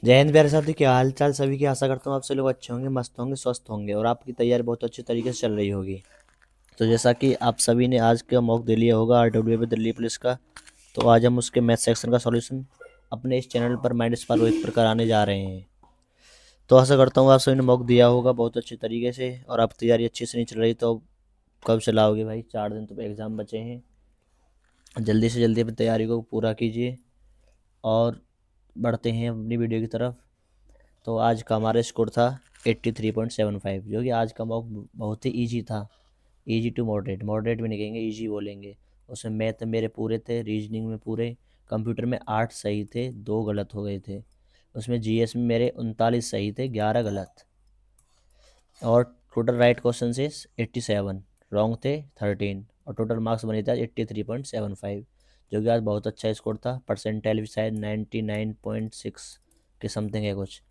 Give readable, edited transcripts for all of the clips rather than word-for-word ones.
जय हिंद प्यारे साथी, क्या हाल चाल सभी की। आशा करता हूँ आप सभी लोग अच्छे होंगे, मस्त होंगे, स्वस्थ होंगे और आपकी तैयारी बहुत अच्छे तरीके से चल रही होगी। तो जैसा कि आप सभी ने आज का मॉक दे लिया होगा RWA दिल्ली पुलिस का, तो आज हम उसके मैथ सेक्शन का सॉल्यूशन अपने इस चैनल पर माइंड स्पार रोहित पर कराने जा रहे हैं। तो आशा करता हूँ आप सभी ने मॉक दिया होगा बहुत अच्छे तरीके से और आप तैयारी अच्छी से नहीं चल रही तो कब चलाओगे भाई। 4 दिन तो एग्ज़ाम बचे हैं, जल्दी से जल्दी अपनी तैयारी को पूरा कीजिए और बढ़ते हैं अपनी वीडियो की तरफ। तो आज का हमारा स्कोर था 83.75, जो कि आज का मॉक बहुत ही इजी था। इजी टू मॉडरेट, मॉडरेट भी नहीं कहेंगे, इजी बोलेंगे। उसमें मैथ मेरे पूरे थे, रीजनिंग में पूरे, कंप्यूटर में 8 सही थे, 2 गलत हो गए थे। उसमें जीएस में मेरे 39 सही थे, 11 गलत। और टोटल राइट क्वेश्चन से 87, रॉन्ग थे 13 और टोटल मार्क्स बने थे आज 83.75, जो कि आज बहुत अच्छा स्कोर था। परसेंटाइल भी शायद 99.6 के समथिंग है कुछ।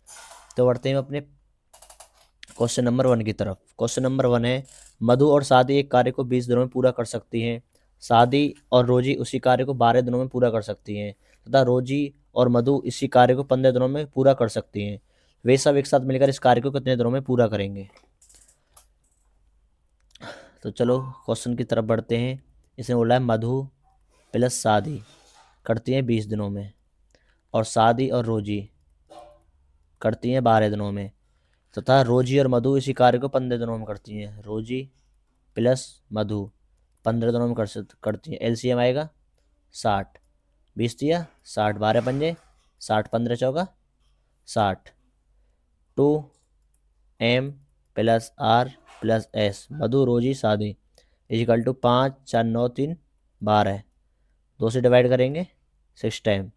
तो बढ़ते हैं अपने क्वेश्चन नंबर 1 की तरफ। क्वेश्चन नंबर 1 है, मधु और सादी एक कार्य को 20 दिनों में पूरा कर सकती हैं। सादी और रोजी उसी कार्य को 12 दिनों में पूरा कर सकती हैं तथा रोजी और मधु इसी कार्य को 15 दिनों में पूरा कर सकती हैं। वे सब एक साथ मिलकर इस कार्य को कितने दिनों में पूरा करेंगे। तो चलो क्वेश्चन की तरफ बढ़ते हैं। इसने बोला है मधु प्लस सादी करती हैं 20 दिनों में और सादी और रोजी करती हैं 12 दिनों में तथा रोजी और मधु इसी कार्य को 15 दिनों में करती हैं। रोजी प्लस मधु 15 दिनों में करती हैं। एलसीएम आएगा 60, 20 दिया 60, 12 पंजे 60, 15 चौका 60। 2m plus r plus s, मधु रोजी शादी इजिकल टू 5 4 9 3 12, 2 से डिवाइड करेंगे 6 टाइम।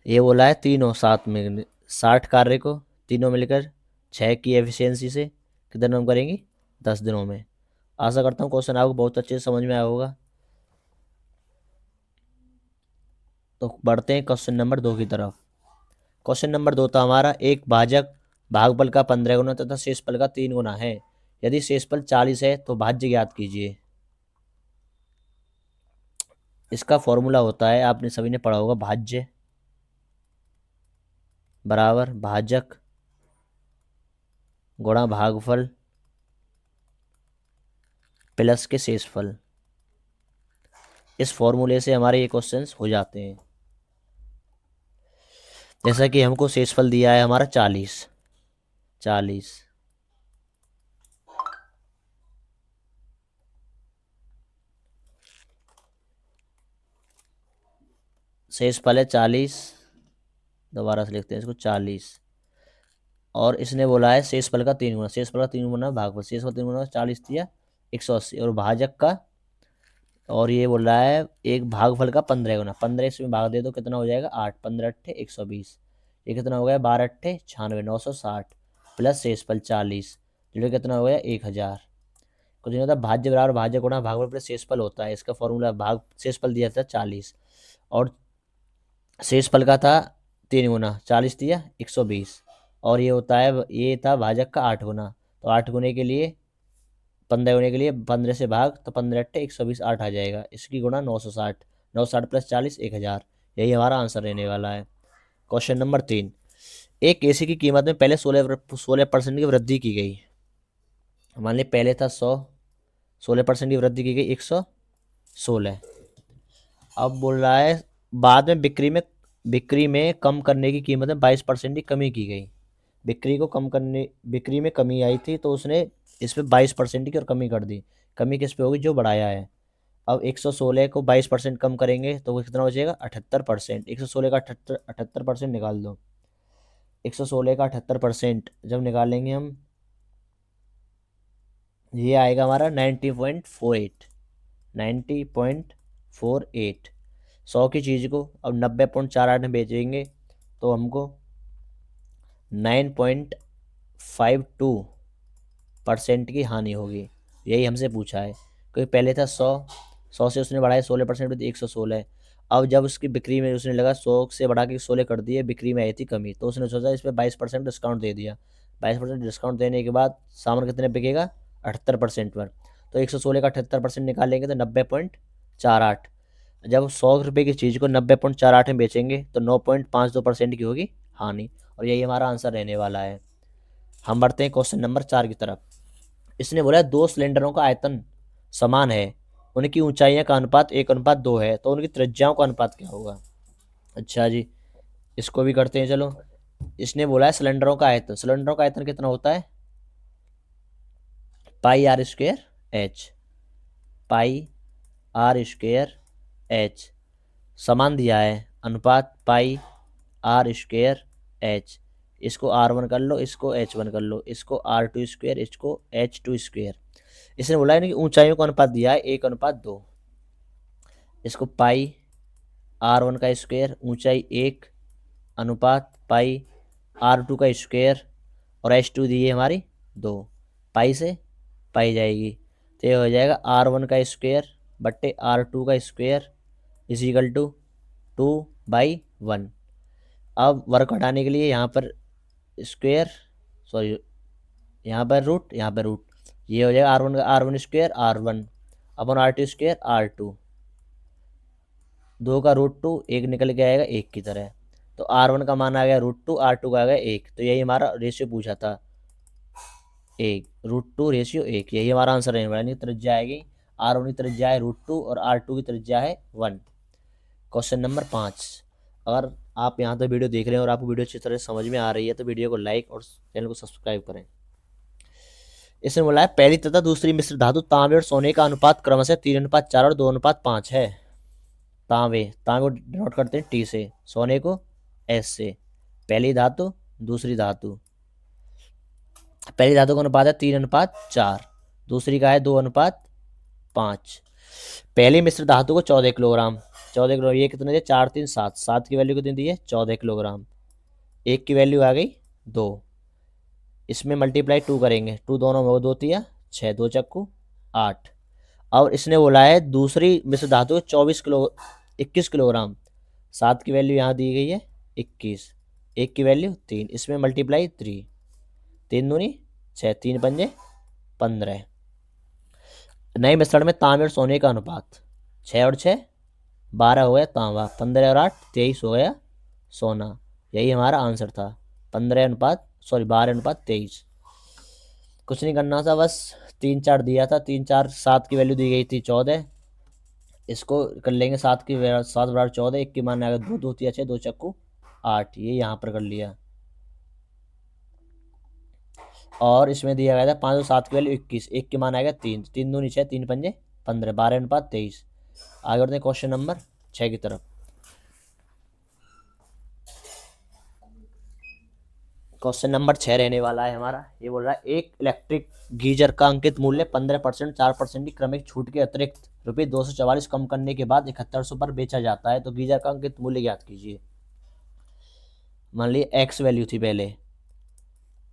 ये बोला है तीनों साथ में 60 कार्य को तीनों मिलकर 6 की एफिशिएंसी से कितने दिनों में करेंगी, 10 दिनों में। आशा करता हूँ क्वेश्चन आपको बहुत अच्छे से समझ में आया होगा। तो बढ़ते हैं क्वेश्चन नंबर 2 की तरफ। क्वेश्चन नंबर 2 था हमारा, एक भाजक भागफल का 15 गुना तथा शेषफल का 3 गुना है। यदि शेषफल 40 है तो भाज्य ज्ञात कीजिए। इसका फॉर्मूला होता है, आपने सभी ने पढ़ा होगा, भाज्य बराबर भाजक गुणा भागफल प्लस के शेषफल। इस फॉर्मूले से हमारे ये क्वेश्चंस हो जाते हैं। जैसा कि हमको शेषफल दिया है हमारा 40, शेषफल है 40, दोबारा से लिखते हैं इसको 40। और इसने बोला है शेषफल का 3 गुना, शेषफल का 3 गुना भागफल, शेषफल 3 गुना 40 दिया 180 और भाजक का, और ये बोल रहा है एक भागफल का 15 गुना, 15 इसमें भाग दे दो कितना हो जाएगा 8, 15 अट्ठे 120, ये कितना हो गया 12 अट्ठे 96, 960 प्लस शेषफल 40, जो कितना हो गया 1000। कुछ नहीं होता, भाज्य बराबर भाज्य गुणा भागफल प्लस शेषफल होता है। इसका फॉर्मूला, भाग शेषफल दिया था 40 और शेषफल का था 3 गुना, 40 दिया 120 और ये होता है, ये था भाजक का 8 गुना। तो 8 गुने के लिए 15 गुने के लिए 15 से भाग, तो 15 अट्ठे 120, 8 आ जाएगा। इसकी गुणा 960, 960 प्लस 40 1000, यही हमारा आंसर रहने वाला है। क्वेश्चन नंबर 3, एक एसी की कीमत में पहले 16% की वृद्धि की गई। मान ली पहले था 100, 16% की वृद्धि की गई 116। अब बोल रहा है बाद में बिक्री में कम करने की कीमत में 22% की कमी की गई। बिक्री में कमी आई थी तो उसने इस पर 22% की और कमी कर दी। कमी किस पे होगी, जो बढ़ाया है। अब 116 को 22% कम करेंगे तो वो कितना बचेगा 78%। 116 का 78% निकाल दो। 116 का 78% जब निकालेंगे हम, ये आएगा हमारा 90.48, 90.48। 100 की चीज़ को अब 90.48 में बेचेंगे तो हमको 9.52% की हानि होगी। यही हमसे पूछा है, क्योंकि पहले था 100 से उसने बढ़ाया 16% तो 116। अब जब उसकी बिक्री में उसने लगा 100 से बढ़ा के 16 कर दिए, बिक्री में आई थी कमी, तो उसने सोचा इस पर 22% डिस्काउंट दे दिया। 22% डिस्काउंट देने के बाद सामान कितने बिकेगा 78% पर। तो 116 का 78% निकालेंगे तो 90.48। जब 100 रुपये की चीज़ को 90.48 में बेचेंगे तो 9.52% की होगी हानि। और यही हमारा आंसर रहने वाला है। हम बढ़ते हैं क्वेश्चन नंबर 4 की तरफ। इसने बोला दो सिलेंडरों का आयतन समान है, उनकी ऊंचाइयों का अनुपात 1:2 है, तो उनकी त्रिज्याओं का अनुपात क्या होगा। अच्छा जी, इसको भी करते हैं चलो। इसने बोला है सिलेंडरों का आयतन, सिलेंडरों का आयतन कितना होता है, पाई are square H, pi are square H. समान दिया है अनुपात पाई आर स्क्वायर एच। इसको R1 कर लो, इसको H1 कर लो, इसको R2 स्क्वायर, इसको H2 स्क्वायर। इसने बोला है कि ऊंचाइयों का अनुपात दिया है 1:2। इसको पाई R1 का स्क्वायर, ऊंचाई 1 अनुपात पाई R2 का स्क्वायर, और H2 दी है हमारी 2। पाई से पाई जाएगी तो ये हो जाएगा R1 का स्क्वायर बट्टे R2 का स्क्वायर इज इक्वल टू 2/1। अब वर्क हटाने के लिए यहाँ पर स्क्वायर, सॉरी यहाँ पर रूट, यहाँ पर रूट, ये हो जाएगा R1 का R1 स्क्वायर R1 अपन R2 स्क्वायर R2, 2 का √2, 1 निकल के आएगा 1 की तरह। तो R1 का मान आ गया √2, R2 का आ गया 1। तो यही हमारा रेशियो पूछा था, 1 √2 रेशियो 1। यही हमारा आंसर रहने वाला। त्रिज्या आएगी, R1 की त्रिज्या है √2 और R2 की त्रिज्या है 1। Question number 5। अगर आप यहाँ तक वीडियो देख रहे हैं और आपको वीडियो अच्छी तरह समझ में आ रही है तो वीडियो को लाइक और चैनल को सब्सक्राइब करें। इसमें बोला है पहली तथा दूसरी मिश्र धातु तांबे और सोने का अनुपात क्रमशः 3:4 और 2:5 है। तांबे को डिनोट करते हैं T से, सोने को S से। पहली धातु दूसरी धातु, पहली धातु का अनुपात है 3:4, दूसरी का है 2:5। पहली मिश्र धातु को 14 किलोग्राम, 14 किलो, ये कितने दिए 4 3 7, 7 की वैल्यू कितनी दी है 14 किलोग्राम, 1 की वैल्यू आ गई 2। इसमें मल्टीप्लाई 2 करेंगे, 2 दोनों में 2 तिया 6, 2 चक्कू 8। और इसने बोला है दूसरी मिश्र धातु 21 किलोग्राम, 7 की वैल्यू यहाँ दी गई है 21, 1 की वैल्यू 3, इसमें मल्टीप्लाई 3, 3 दूनी 6, 3 पंजे 15। नए मिश्रण में तांबे और सोने का अनुपात, 6 और 6 12 हो गया तांबा, 15 और 8 23 हो गया सोना। यही हमारा आंसर था, 12:23। कुछ नहीं करना था, बस 3 4 दिया था, 3 4 7 की वैल्यू दी गई थी 14, इसको कर लेंगे 7 बराबर 14, 1 की मान आएगा 2 2 3 6, 2 चक्कू 8, ये यहाँ पर कर लिया। और इसमें दिया गया था 5 और 7 की वैल्यू 21, 1 की मान आएगा 3, 3 दूनी 6, 3 पंजे 15, 12:23। आगे बढ़ते हैं क्वेश्चन नंबर 6 की तरफ। क्वेश्चन नंबर 6 रहने वाला है हमारा। ये बोल रहा है एक इलेक्ट्रिक गीजर का अंकित मूल्य 15% 4% की क्रमिक छूट के अतिरिक्त ₹244 कम करने के बाद 7100 पर बेचा जाता है, तो गीजर का अंकित मूल्य ज्ञात कीजिए। मान लीजिए एक्स वैल्यू थी पहले,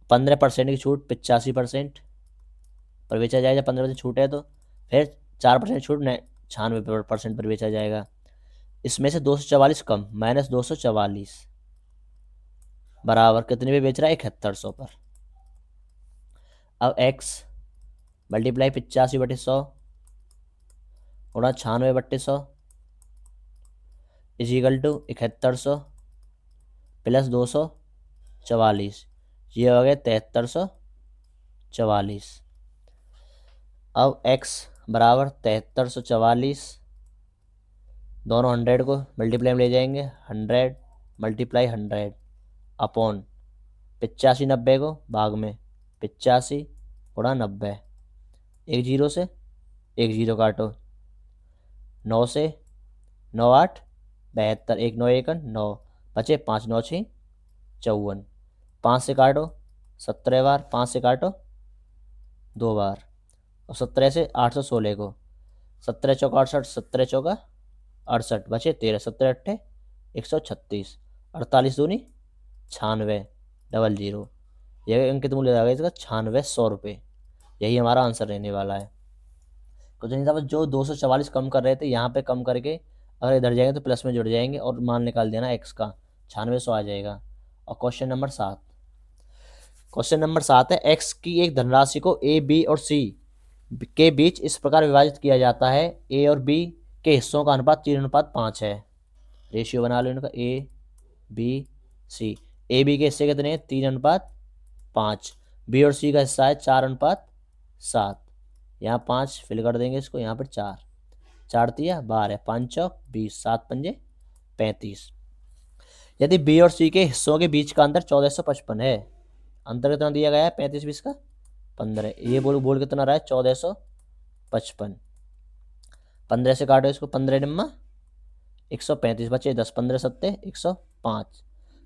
15% की छूट 85% पर बेचा जाएगा, 15% छूट है तो फिर 4% छूट 96% पर बेचा जाएगा। इसमें से 244 कम माइनस 244 बराबर कितने पे बेच रहा है 7100 पर। अब x मल्टीप्लाई 85/100 गुणा 96/100 इज इक्वल टू 7100 प्लस 244, ये हो गया 7344। अब x बराबर 7344, दोनों 100 को मल्टीप्लाई में ले जाएंगे, 100 मल्टीप्लाई 100 अपॉन 85 90 को भाग में 85 गुणा 90, एक जीरो से एक जीरो काटो, 9 से 9 8 72, 1 9 1 9 बचे 5 9 6 54, 5 से काटो 17 बार, 5 से काटो 2 बार, और 17 से 816 को 17 चौका 68, 17 चौका 68 बचे 13, 17 अट्ठे 136, 48 दूनी 96 00। यह अंकित मूल्य आ गया इसका 9600 रुपये। यही हमारा आंसर रहने वाला है। कुछ नहीं था, बस जो 244 कम कर रहे थे यहाँ पे कम करके अगर इधर जाएंगे तो प्लस में जुड़ जाएंगे और मान निकाल देना एक्स का, 9600 आ जाएगा। और क्वेश्चन नंबर 7, क्वेश्चन नंबर 7 है एक्स की एक धनराशि को ए बी और सी के बीच इस प्रकार विभाजित किया जाता है, ए और बी के हिस्सों का अनुपात 3:5 है। रेशियो बना लो इनका, A B C. A B के हिस्से कितने हैं 3:5। बी और सी का हिस्सा है 4:7। यहाँ 5 फिल कर देंगे इसको, यहाँ पर 4, 4 तिया 12, 5 चौक 20, 7 पंजे 35। यदि बी और सी के हिस्सों के बीच का अंतर 1455 है, अंतर कितना दिया गया है 35 20 का 15, ये बोल कितना रहा है 1455। 15 से काटो इसको, 15 निम्मा 135 बचे 10, 15 सत्ते 105,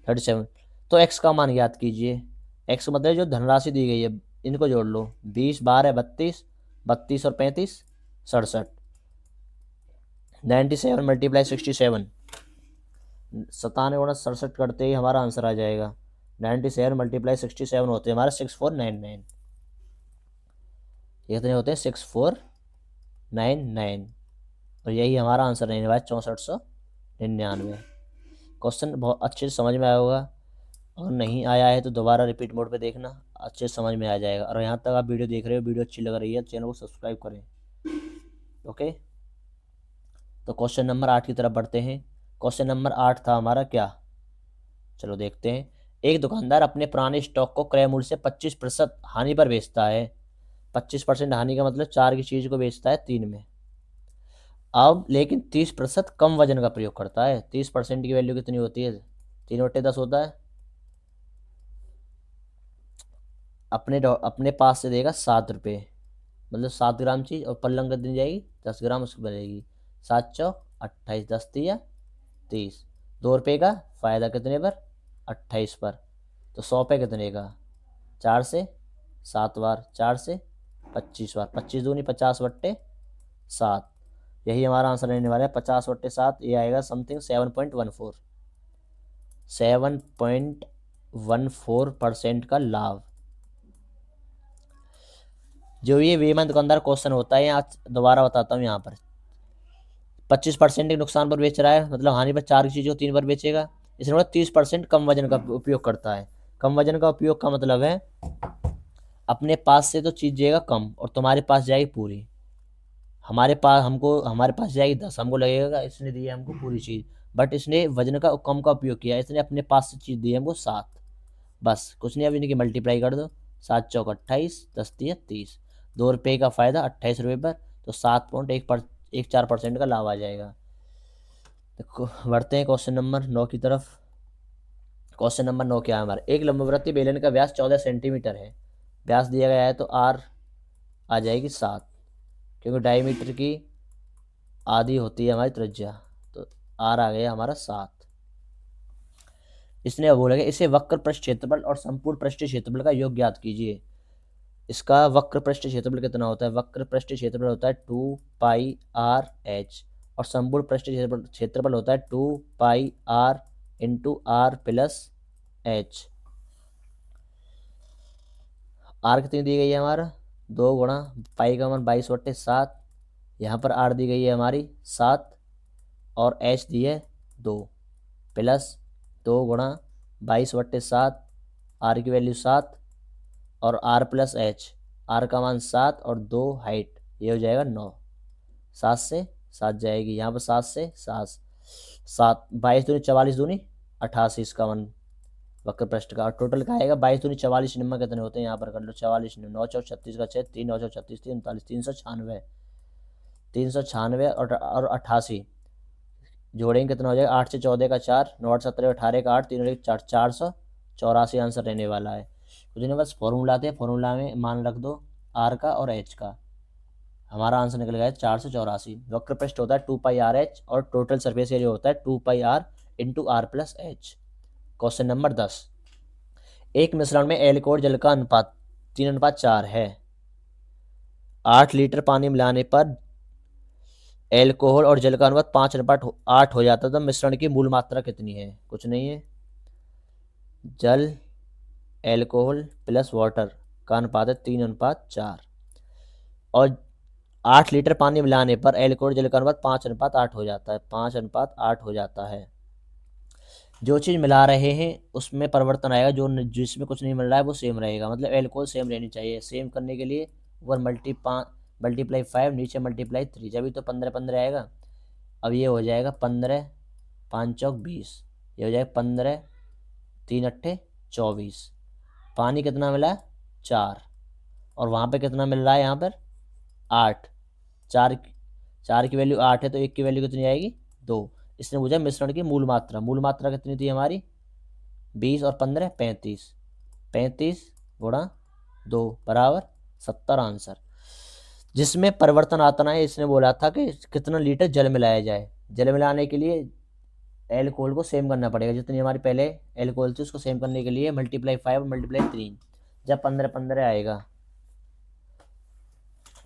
37। तो एक्स का मान ज्ञात कीजिए। एक्स मतलब जो धनराशि दी गई है इनको जोड़ लो, 20 12 32, 32 और 35 67। 97 मल्टीप्लाई 67, 97 करते ही हमारा आंसर आ जाएगा। 97 मल्टीप्लाई 67 होते हैं हमारे 6499। ये कितने होते हैं 6499, और यही हमारा आंसर रहने वाला है 6499। क्वेश्चन बहुत अच्छे से समझ में आया होगा, और नहीं आया है तो दोबारा रिपीट मोड पे देखना, अच्छे से समझ में आ जाएगा। और यहाँ तक आप वीडियो देख रहे हो, वीडियो अच्छी लग रही है, चैनल को सब्सक्राइब करें। ओके, तो क्वेश्चन नंबर 8 की तरफ बढ़ते हैं। क्वेश्चन नंबर 8 था हमारा क्या, चलो देखते हैं। एक दुकानदार अपने पुराने स्टॉक को क्रय मूल्य से 25% हानि पर बेचता है। 25% हानि का मतलब 4 की चीज़ को बेचता है 3 में। अब लेकिन 30% कम वजन का प्रयोग करता है। 30% की वैल्यू कितनी होती है 3/10 होता है। अपने पास से देगा 7 रुपये, मतलब 7 ग्राम चीज़, और पलंग कितनी जाएगी 10 ग्राम उसकी बनेगी। 7 चौक 28, 10 तिया 30, 2 रुपये का फ़ायदा कितने पर 28 पर। तो 100 पे कितने का 4 से 7 बार, 4 से 25 बार, 25 दूनी 50/7। यही हमारा आंसर रहने वाला है 50/7। ये आएगा समथिंग 7.14, 7.14% का लाभ। जो ये बेईमान दुकानदार क्वेश्चन होता है, यहाँ दोबारा बताता हूँ। यहाँ पर 25% के नुकसान पर बेच रहा है, मतलब हानि पर 4 की चीज़ों 3 पर बेचेगा। इसमें मतलब 30% कम वजन का उपयोग करता है। कम वजन का उपयोग का मतलब है अपने पास से तो चीज़ जाएगा कम और तुम्हारे पास जाएगी पूरी। हमारे पास जाएगी 10, हमको लगेगा इसने दी है हमको पूरी चीज़, बट इसने वजन का कम का उपयोग किया, इसने अपने पास से चीज़ दी है हमको 7। बस कुछ नहीं, अब इनकी मल्टीप्लाई कर दो, 7 चौक 28, 10 तिया 30, 2 रुपये का फ़ायदा 28 रुपये पर, तो 7.14% का लाभ आ जाएगा। बढ़ते हैं क्वेश्चन नंबर 9 की तरफ। क्वेश्चन नंबर 9 क्या है हमारा, एक लंबवृत्तीय बेलन का व्यास 14 सेंटीमीटर है। व्यास दिया गया है तो आर आ जाएगी 7, क्योंकि डायमीटर की आधी होती है हमारी त्रिज्या, तो आर आ गया हमारा 7। इसने बोला कि इसे वक्र पृष्ठ क्षेत्रफल और संपूर्ण पृष्ठ क्षेत्रफल का योग ज्ञात कीजिए। इसका वक्र पृष्ठ क्षेत्रफल कितना होता है, वक्र पृष्ठ क्षेत्रफल होता है 2πr/h, और संपूर्ण पृष्ठ क्षेत्रफल होता है 2πr × r+h। आर कितनी दी गई है हमारा 2 गुणा पाई का मान 22/7, यहाँ पर आर दी गई है हमारी 7, और एच दी है 2, प्लस 2 गुणा 22/7, आर की वैल्यू 7, और r+h, आर का मान 7 और 2 हाइट, ये हो जाएगा 9। 7 से 7 जाएगी, यहाँ पर 7 से 7, 7 22 दूनी 44 दूनी 88, इसका मान वक्र पृष्ठ का। और टोटल का आएगा 22 दूनी 44 निम्मा कितने होते हैं, यहाँ पर कर लो 44 9 चौक 36 का 6, 3 9 चौक 36 3 39, 396, 396 और 88 जोड़ेंगे कितना हो जाएगा, 8 से 14 का 4, 9 8 17 18 का 8, 3 और 1 4, 484 आंसर रहने वाला है। तो जिन्हें बस फॉर्मूला आते हैं, फॉर्मूला में मान रख दो आर का और एच का, हमारा आंसर निकल गया है 484। वक्र पृष्ठ होता है 2πr/h और टोटल सरफेस एरिया होता है 2πr × r+h। क्वेश्चन नंबर 10, एक मिश्रण में एल्कोहल जल का अनुपात 3:4 है। 8 लीटर पानी मिलाने पर एल्कोहल और जल का अनुपात 5:8 हो जाता है, तो मिश्रण की मूल मात्रा कितनी है, कुछ नहीं है, जल एल्कोहल प्लस वाटर का अनुपात है 3:4, और 8 लीटर पानी मिलाने पर एल्कोहल जल का अनुपात 5:8 हो जाता है, 5:8 हो जाता है। जो चीज़ मिला रहे हैं उसमें परिवर्तन आएगा, जो जिसमें कुछ नहीं मिल रहा है वो सेम रहेगा, मतलब एल्कोहल सेम रहनी चाहिए। सेम करने के लिए ऊपर मल्टीप्लाई 5, नीचे मल्टीप्लाई 3, जब भी तो 15 15 आएगा। अब ये हो जाएगा 15 5 चौक 20, ये हो जाएगा 15 3 अट्ठे 24। पानी कितना मिला? 4। और वहाँ पे कितना मिल रहा है? यहाँ पर 8। चार चार की वैल्यू 8 है तो 1 की वैल्यू कितनी आएगी? 2। इसने पूछा मिश्रण की मूल मात्रा। मूल मात्रा कितनी थी हमारी? 20 और 15 35। 35 गुणा 2 बराबर 70 आंसर। जिसमें परिवर्तन आता है, इसने बोला था कि कितना लीटर जल मिलाया जाए। जल मिलाने के लिए एल्कोहल को सेम करना पड़ेगा। जितनी हमारी पहले एल्कोहल थी उसको सेम करने के लिए मल्टीप्लाई 5 मल्टीप्लाई 3। जब 15 आएगा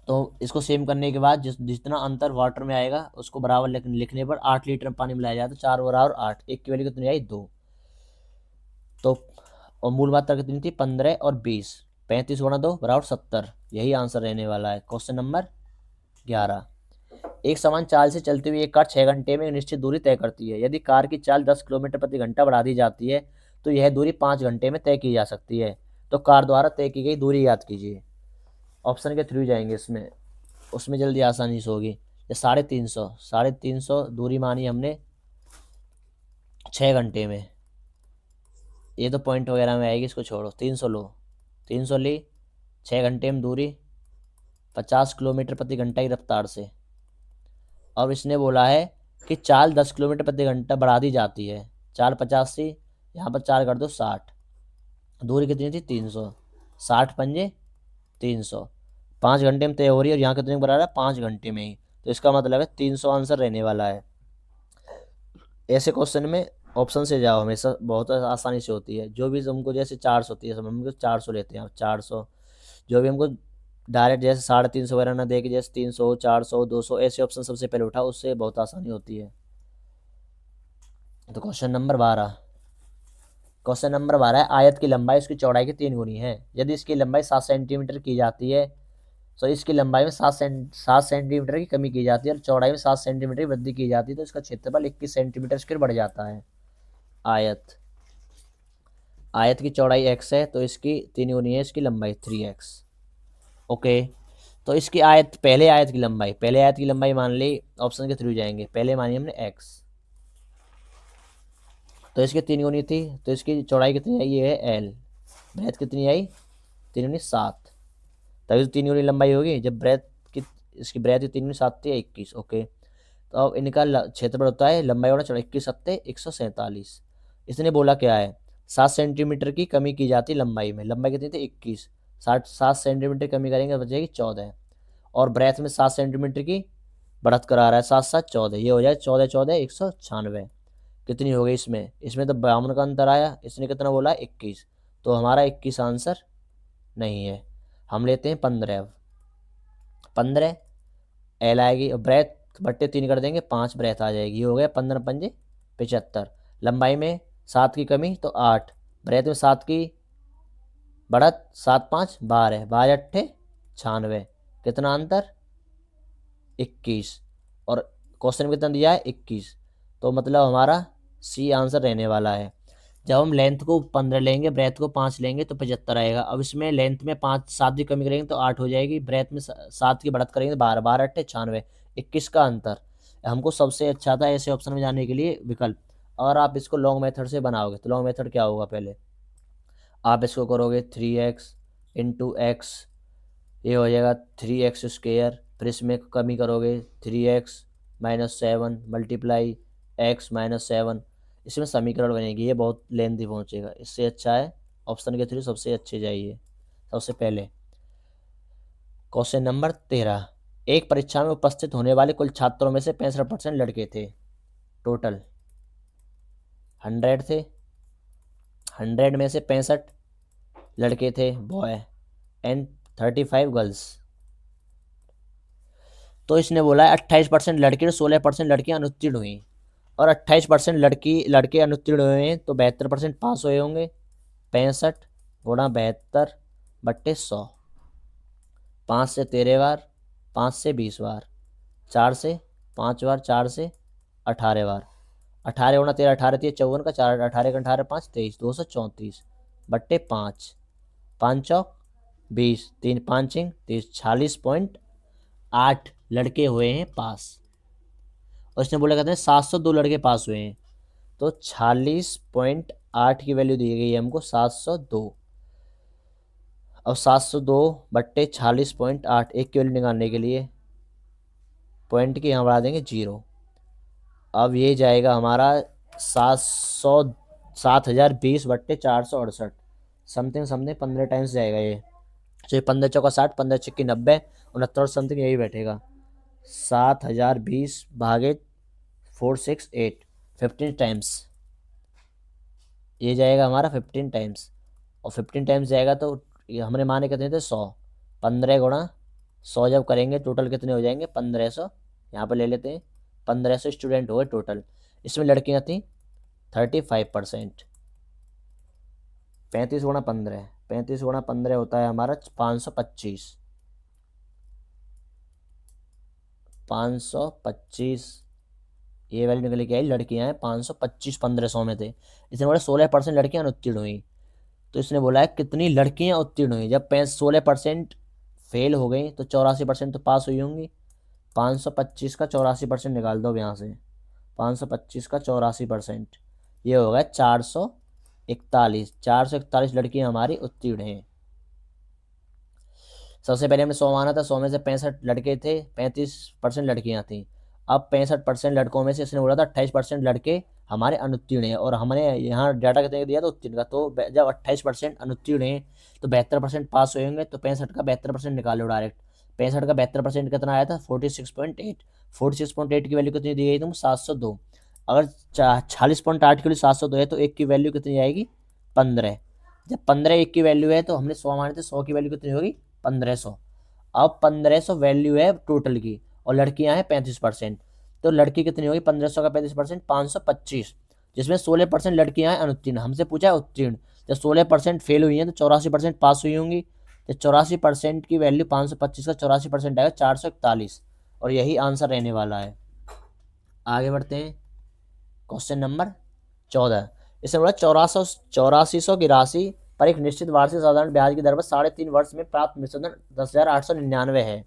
तो इसको सेम करने के बाद जितना अंतर वाटर में आएगा उसको बराबर लिखने पर 8 लीटर पानी मिलाया जाए तो 4 बराबर 8। 1 की वैल्यू कितनी आई? 2। तो और मूल मात्रा कितनी थी? 15 और 20। 35 गुणा 2 बराबर 70। यही आंसर रहने वाला है क्वेश्चन नंबर 11। एक समान चाल से चलती हुई एक कार 6 घंटे में एक निश्चित दूरी तय करती है। यदि कार की चाल 10 किलोमीटर प्रति घंटा बढ़ा दी जाती है तो यह दूरी 5 घंटे में तय की जा सकती है। तो कार द्वारा तय की गई दूरी याद कीजिए। ऑप्शन के थ्रू जाएंगे इसमें, उसमें जल्दी आसानी से होगी। ये 350, 350 दूरी मानी हमने 6 घंटे में। ये तो पॉइंट वगैरह में आएगी, इसको छोड़ो। 300 लो, 300 ली। 6 घंटे में दूरी 50 किलोमीटर प्रति घंटा की रफ्तार से। और इसने बोला है कि चाल 10 किलोमीटर प्रति घंटा बढ़ा दी जाती है। चाल 50 थी, यहाँ पर 4 कर दो 60। दूरी कितनी थी? 300। 60 पंजे 300। 5 घंटे में तय हो रही है और यहाँ कितने बना रहा है? 5 घंटे में ही। तो इसका मतलब है 300 आंसर रहने वाला है। ऐसे क्वेश्चन में ऑप्शन से जाओ, हमेशा बहुत आसानी से होती है। जो भी हमको जैसे 400 होती है, हम 400 लेते हैं। 400 जो भी हमको डायरेक्ट जैसे 350 वगैरह ना दे के जैसे 300 400 200 ऐसे ऑप्शन सबसे पहले उठाओ, उससे बहुत आसानी होती है। तो क्वेश्चन नंबर 12। क्वेश्चन नंबर 12 है, आयत की लंबाई उसकी चौड़ाई की 3 गुनी है। यदि इसकी लंबाई 7 सेंटीमीटर की जाती है तो इसकी लंबाई में 7 सेंटीमीटर की कमी की जाती है और चौड़ाई में 7 सेंटीमीटर की वृद्धि की जाती है तो इसका क्षेत्रफल 21 सेंटीमीटर स्क्वायर बढ़ जाता है। आयत की चौड़ाई x है तो इसकी 3 गुनी है इसकी लंबाई 3x। ओके, तो इसकी पहले आयत की लंबाई मान ली। ऑप्शन के थ्रू जाएंगे। पहले मानी हमने x, तो इसकी 3 गुनी थी तो इसकी चौड़ाई कितनी आई? ये है l। ब्रेथ कितनी आई? 3 गुनी 7, तभी तो 3 गुनी लंबाई होगी। जब इसकी ब्रेथ 3 गुनी 7 थी 21। ओके, तो अब इनका क्षेत्रफल होता है लंबाई और चौड़ाई 21 सत्ते 147। इसने बोला क्या है? 7 सेंटीमीटर की कमी की जाती लंबाई में। लंबाई कितनी थी? 21। 7 सेंटीमीटर कमी करेंगे बचेगी 14। और ब्रेथ में 7 सेंटीमीटर की बढ़त करा रहा है, 7 7 14। ये हो जाए 14 14 196। कितनी हो गई इसमें? इसमें तो 52 का अंतर आया। इसने कितना बोला? 21। तो हमारा 21 आंसर नहीं है। हम लेते हैं 15। अब 15 एल आएगी और ब्रेथ बट्टे 3 कर देंगे, 5 ब्रेथ आ जाएगी। ये हो गया 15 पंजे 75। लंबाई में 7 की कमी तो 8। ब्रेथ में 7 की बढ़त 7 5 12। 12 अट्ठे 96। कितना अंतर? 21। और क्वेश्चन में कितना दिया है? 21। तो मतलब हमारा सी आंसर रहने वाला है। जब हम लेंथ को 15 लेंगे, ब्रेथ को 5 लेंगे तो 75 आएगा। अब इसमें लेंथ में 5 7 की कमी करेंगे तो 8 हो जाएगी। ब्रेथ में 7 की बढ़त करेंगे 12। 12 अट्ठे 96। 21 का अंतर। हमको सबसे अच्छा था ऐसे ऑप्शन में जाने के लिए विकल्प। और आप इसको लॉन्ग मेथड से बनाओगे तो लॉन्ग मेथड क्या होगा? पहले आप इसको करोगे 3x इंटू एक्स, ये हो जाएगा 3x स्क्वेयर। फिर इसमें कमी करोगे 3x minus 7 multiply x minus 7। इसमें समीकरण बनेगी, ये बहुत लेंथी पहुंचेगा। इससे अच्छा है ऑप्शन के थ्रू सबसे अच्छे जाइए। सबसे पहले क्वेश्चन नंबर 13। एक परीक्षा में उपस्थित होने वाले कुल छात्रों में से 65% लड़के थे। टोटल 100 थे, 100 में से 65 लड़के थे बॉय एंड 35 गर्ल्स। तो इसने बोला है 28% लड़के और 16% लड़कियां अनुत्तीर्ण हुई। और 28% लड़के अनुत्तीर्ण हुए हैं तो 72% पास हुए होंगे। 65 गुणा 72 बट्टे 100। 5 से 13 बार, 5 से 20 बार, 4 से 5 बार, 4 से 18 बार। 18 गुणा 13 18 3 54 का 4 18 का 18 5 23 234 बट्टे 5। 5 चौक 20, 3 5 30 46.8 लड़के हुए हैं पास। और इसने बोला कहते हैं 702 लड़के पास हुए हैं तो 46.8 8 की वैल्यू दी गई है हमको 702। अब 702/46.8 एक की वैल्यू निकालने के लिए पॉइंट की यहाँ बढ़ा देंगे 0। अब ये जाएगा हमारा 7,020/468 समथिंग समथिंग 15 टाइम्स जाएगा ये। तो ये 15×4 = 60, 15×6 = 90, 69 समथिंग यही बैठेगा। 7,020/468 15 टाइम्स ये जाएगा हमारा 15 टाइम्स। और 15 टाइम्स जाएगा तो ये हमने माने कितने थे 100। 15 × 100 जब करेंगे टोटल कितने हो जाएंगे 1500। यहाँ पर ले लेते हैं 1500 स्टूडेंट हो गए टोटल। इसमें लड़कियाँ थी 35%। 35 × 15, 35 × 15 होता है हमारा 525। 525 ये वैल्यू निकल के आई। लड़कियाँ हैं 525 1500 में थे। इसने बोला 16% लड़कियाँ अनुत्तीर्ण हुई। तो इसने बोला है कितनी लड़कियां उत्तीर्ण हुई। जब 16% फेल हो गई तो 84% तो पास हुई होंगी। 525 का 84% निकाल दो यहाँ से। 525 का 84% ये होगा 441। 441 लड़कियां हमारी उत्तीर्ण हैं। सबसे पहले हमने 100 माना था, 100 में से 65 लड़के थे, 35% लड़कियां थी। अब 65% लड़कों में से इसने बोला था 28% लड़के हमारे अनुत्तीर्ण हैं। और हमने यहाँ डाटा कितने दिया था उत्तीर्ण का। तो जब 28% अनुत्तीर्ण हैं तो 72% पास होंगे। तो 65 का 72% निकालो डायरेक्ट। 65 का 72% कितना आया था 46.8। 46.8 की वैल्यू कितनी दी गई तुम 702। अगर 46.8 की वैल्यू 702 है तो एक की वैल्यू कितनी आएगी 15। जब 15 एक की वैल्यू है तो हमने 100 माने थे, 100 की वैल्यू कितनी होगी 1500। अब 1500 वैल्यू है टोटल की और लड़कियां हैं 35%। तो लड़की कितनी होगी 1500 का 35% 525, जिसमें 16% लड़कियां हैं अनुत्तीर्ण। हमसे पूछा है उत्तीर्ण। जब 16% फेल हुई हैं तो 84% पास हुई होंगी। तो 84% की वैल्यू 525 का 84% आएगा 441। और यही आंसर रहने वाला है। आगे बढ़ते हैं क्वेश्चन नंबर 14। इससे बोला 8400 की राशि पर एक निश्चित वार्षिक साधारण ब्याज की दर पर 3.5 वर्ष में प्राप्त मिश्रधन 10,899 है।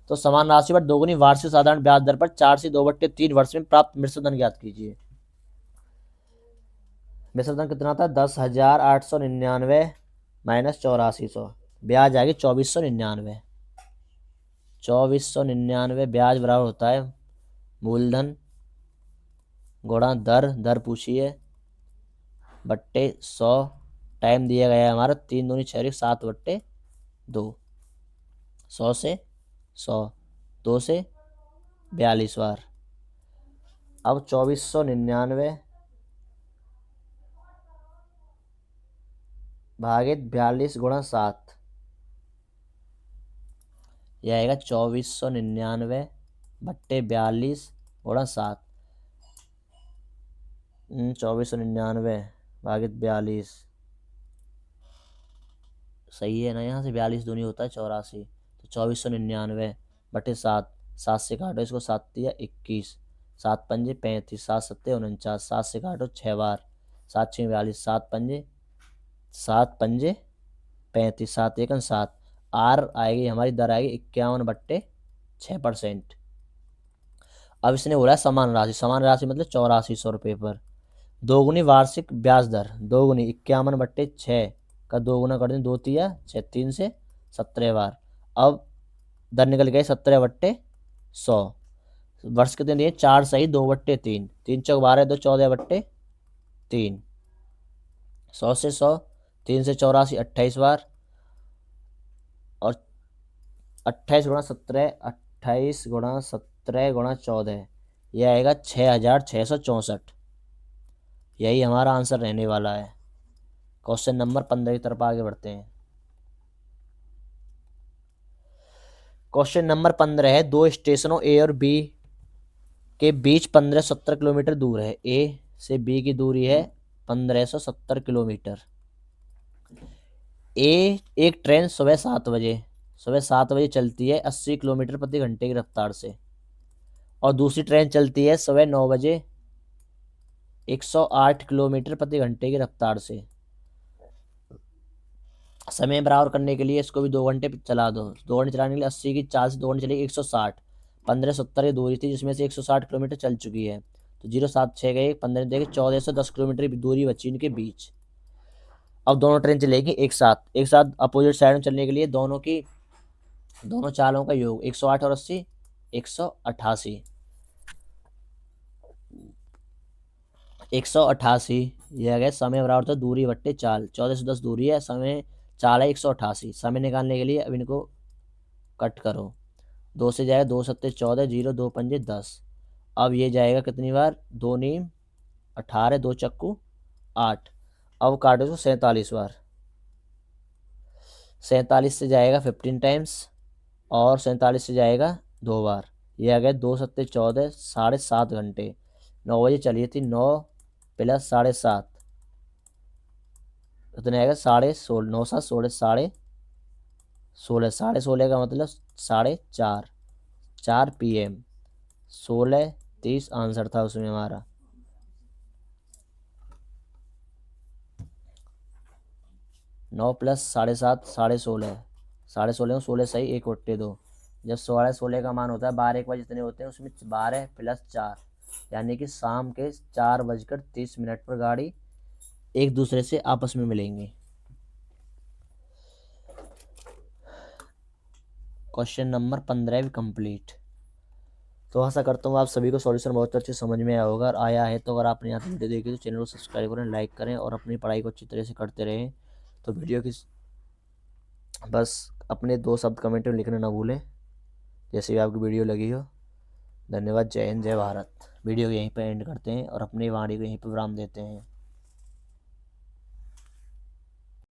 तो समान राशि पर दोगुनी वार्षिक साधारण ब्याज दर पर 4 से 2/3 वर्ष में प्राप्त मिश्रधन ज्ञात कीजिए। मिश्रधन कितना था 10,899 माइनस 8400। ब्याज आएगी 2499। 2499 ब्याज बराबर होता है मूलधन गुणा दर, दर पूछिए, बट्टे 100। टाइम दिया गया है हमारा 3 दूनी 6 7/2। 100 से 100, 2 से 42 बार। अब 2499 भागित 42 × 7 यह आएगा 2499/42 × 7। 2499 भागित 42 सही है ना। यहाँ से 42 दूनी होता है 84। तो 2499/7, 7 से काटो इसको, 7 दिया 21, 7 पंजे 35, 7 सत्ते 49, 7 से काटो 6 बार, 7 6 42, 7 पंजे 35, 7 एकन 7। आर आएगी हमारी दर आएगी 51/6%। अब इसने बोला समान राशि, समान राशि मतलब 8400 रुपये पर दोगुनी वार्षिक ब्याज दर। दोगुनी 51/6 का 2 गुना कर दें, 2 तिया 6, 3 से 17 बार। अब दर निकल गई 17/100। वर्ष कितने दिए 4 सही 2/3, 3 चौक 12, 2 14/3। 100 से 100, 3 से 84 28 बार। और 28 × 17, 28 × 17 × 14 यह आएगा 6664। यही हमारा आंसर रहने वाला है। क्वेश्चन नंबर 15 की तरफ आगे बढ़ते हैं। क्वेश्चन नंबर 15 है दो स्टेशनों ए और बी के बीच 1570 किलोमीटर दूर है। ए से बी की दूरी है 1570 किलोमीटर। एक ट्रेन सुबह 7 बजे चलती है 80 किलोमीटर प्रति घंटे की रफ्तार से। और दूसरी ट्रेन चलती है सुबह 9 बजे 108 किलोमीटर प्रति घंटे की रफ्तार से। समय बराबर करने के लिए इसको भी 2 घंटे चला दो। 2 घंटे चलाने के लिए 80 की 4 से 2 घंटे चलेगी 160। 1570 की दूरी थी जिसमें से 160 किलोमीटर चल चुकी है। तो 076 गए, 15 देंगे, 1410 किलोमीटर की दूरी बची इनके बीच। अब दोनों ट्रेन चलेगी एक साथ अपोजिट साइड में चलने के लिए दोनों चालों का योग 108 और 80 188। 188 ये आ गया समय बराबर था दूरी बट्टे चाल, 1410 दूरी है, समय चाल है 188। समय निकालने के लिए अब इनको कट करो, 2 से जाएगा 2 सत्ते 14, 0 2 पंजे 10। अब ये जाएगा कितनी बार, 2 नीम 18, 2 चक्कू 8। अब काटो तो 47 बार, 47 से जाएगा 15 टाइम्स और 47 से जाएगा 2 बार। ये आ गया 2 सत्ते 14, 7.5 घंटे। 9 बजे चली थी, 9 प्लस 7.5 कितने आएगा, 16.5, 9 7 16, 16.5, 16.5 का मतलब 4:30, 4 PM, 16:30 आंसर था उसमें हमारा। नौ प्लस 7.5 16.5, 16.5 16 सही, 1 बट्टे 2। जब 16 का मान होता है 12 1 बजे जितने होते हैं उसमें 12 प्लस 4, यानी कि शाम के 4:30 पर गाड़ी एक दूसरे से आपस में मिलेंगे। क्वेश्चन नंबर 15 भी कंप्लीट। तो आशा करता हूँ आप सभी को सॉल्यूशन बहुत अच्छे समझ में आया होगा, और आया है तो अगर आपने यहाँ वीडियो देखी तो चैनल को सब्सक्राइब करें, लाइक करें और अपनी पढ़ाई को अच्छी तरह से करते रहें। तो वीडियो की बस अपने 2 शब्द कमेंट में लिखना ना भूलें जैसे भी आपकी वीडियो लगी हो। धन्यवाद, जय हिंद, जय भारत। वीडियो को यहीं पर एंड करते हैं और अपनी वाणी को यहीं पर विराम देते हैं।